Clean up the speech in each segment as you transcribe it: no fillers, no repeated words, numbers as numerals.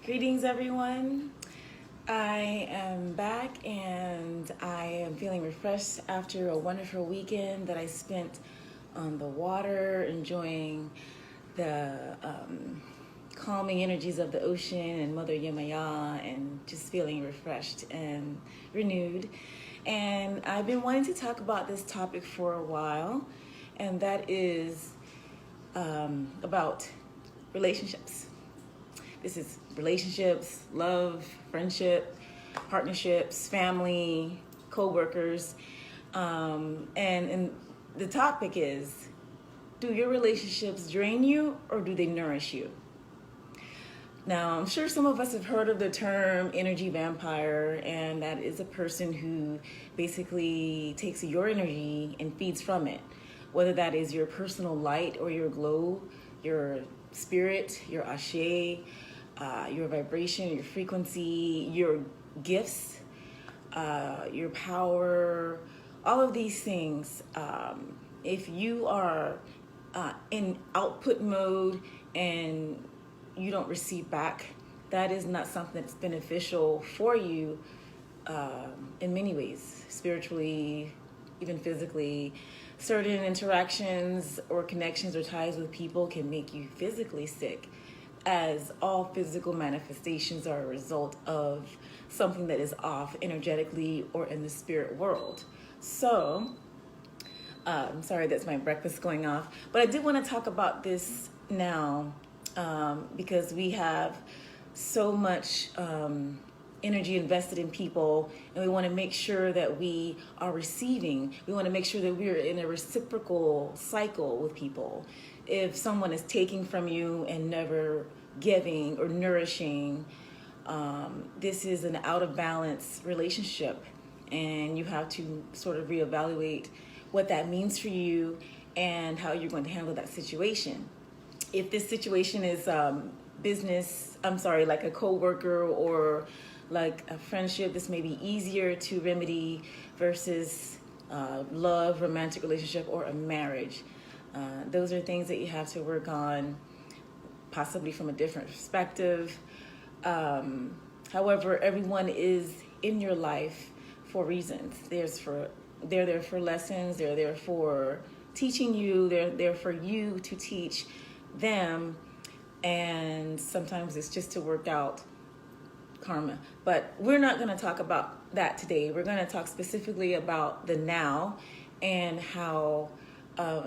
Greetings, everyone. I am back and I am feeling refreshed after a wonderful weekend that I spent on the water, enjoying the calming energies of the ocean and Mother Yemaya, and just feeling refreshed and renewed. And I've been wanting to talk about this topic for a while, and that is about relationships. This is relationships, love, friendship, partnerships, family, co-workers. And the topic is, do your relationships drain you or do they nourish you? Now, I'm sure some of us have heard of the term energy vampire, and that is a person who basically takes your energy and feeds from it, whether that is your personal light or your glow, your spirit, your ashe, your vibration, your frequency, your gifts, your power, all of these things. If you are in output mode and you don't receive back, that is not something that's beneficial for you in many ways, spiritually, even physically. Certain interactions or connections or ties with people can make you physically sick, as all physical manifestations are a result of something that is off energetically or in the spirit world. So, I'm sorry, that's my breakfast going off. But I did want to talk about this now because we have so much energy invested in people, and we want to make sure that we are receiving. We want to make sure that we're in a reciprocal cycle with people. If someone is taking from you and never giving or nourishing, this is an out of balance relationship, and you have to sort of reevaluate what that means for you and how you're going to handle that situation. If this situation is like a coworker or like a friendship, this may be easier to remedy versus love, romantic relationship, or a marriage. Those are things that you have to work on, possibly from a different perspective. However, everyone is in your life for reasons. They're there for lessons. They're there for teaching you. They're there for you to teach them. And sometimes it's just to work out karma. But we're not going to talk about that today. We're going to talk specifically about the now and how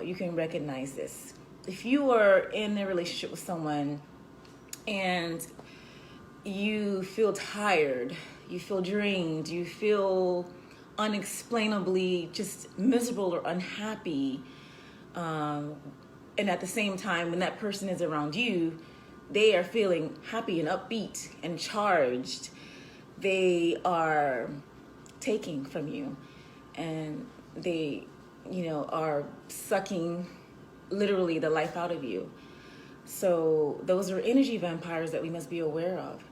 you can recognize this. If you are in a relationship with someone and you feel tired, you feel drained, you feel unexplainably just miserable or unhappy, and at the same time, when that person is around you, they are feeling happy and upbeat and charged. They are taking from you, and they, are sucking literally the life out of you. So those are energy vampires that we must be aware of.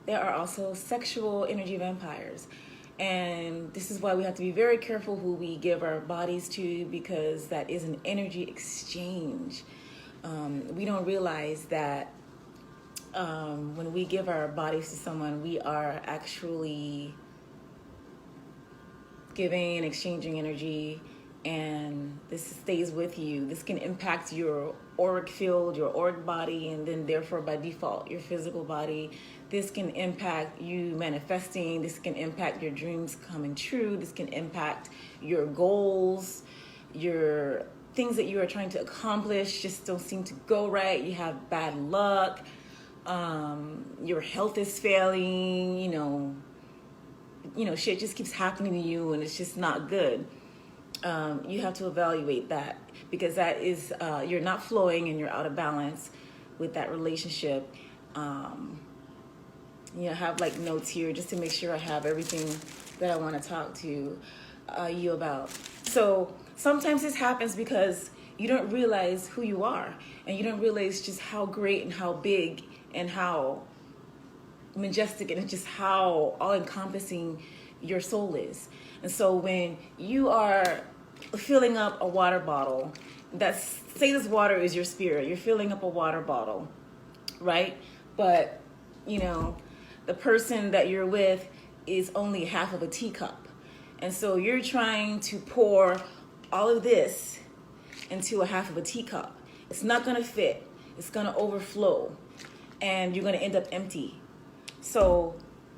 There are also sexual energy vampires. And this is why we have to be very careful who we give our bodies to, because that is an energy exchange. We don't realize that when we give our bodies to someone, we are actually giving and exchanging energy, and this stays with you. This can impact your auric field, your auric body, and then therefore by default, your physical body. This can impact you manifesting. This can impact your dreams coming true. This can impact your goals, your things that you are trying to accomplish just don't seem to go right. You have bad luck. Your health is failing. Shit just keeps happening to you, and it's just not good. You have to evaluate that, because that is you're not flowing and you're out of balance with that relationship. I have like notes here just to make sure I have everything that I want to talk to you about. So sometimes this happens because you don't realize who you are, and you don't realize just how great and how big and how majestic and just how all-encompassing your soul is. And so when you are filling up a water bottle, say this water is your spirit, you're filling up a water bottle, right? But you know, the person that you're with is only half of a teacup. And so you're trying to pour all of this into a half of a teacup. It's not going to fit. It's going to overflow. And you're going to end up empty. So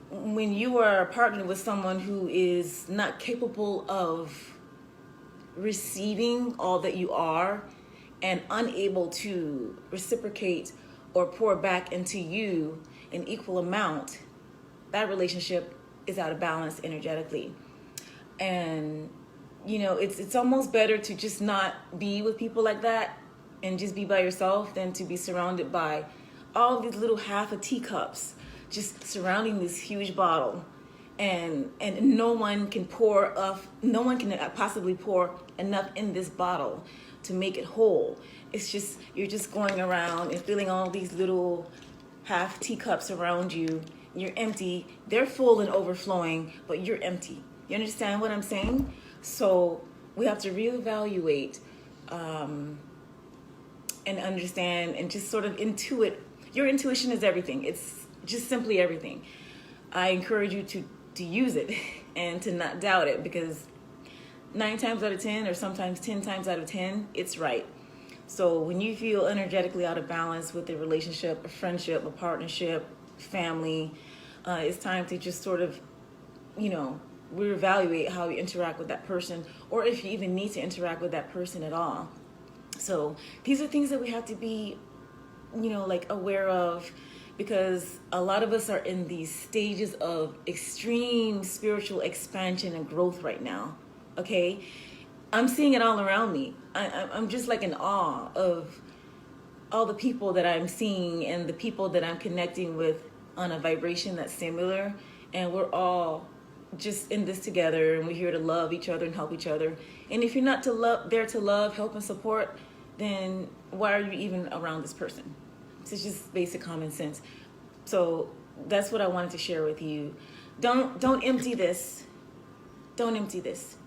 when you are partnered with someone who is not capable of receiving all that you are and unable to reciprocate or pour back into you an equal amount, that relationship is out of balance energetically. And you know, it's almost better to just not be with people like that and just be by yourself than to be surrounded by all these little half a teacups just surrounding this huge bottle, and no one can possibly pour enough in this bottle to make it whole. It's just, you're just going around and feeling all these little half teacups around you. You're empty. They're full and overflowing, but you're empty. You understand what I'm saying? So we have to reevaluate and understand and just sort of intuit. Your intuition is everything. It's just simply everything. I encourage you to use it and to not doubt it, because 9 times out of 10, or sometimes 10 times out of 10, it's right. So when you feel energetically out of balance with a relationship, a friendship, a partnership, family, it's time to just sort of, you know, reevaluate how you interact with that person, or if you even need to interact with that person at all. So these are things that we have to be, you know, like aware of, because a lot of us are in these stages of extreme spiritual expansion and growth right now. Okay, I'm seeing it all around me. I'm just like in awe of all the people that I'm seeing and the people that I'm connecting with on a vibration that's similar, and we're all just in this together, and we're here to love each other and help each other. And if you're not there to love, help, and support, then why are you even around this person? It's just basic common sense. So that's what I wanted to share with you. Don't empty this. Don't empty this.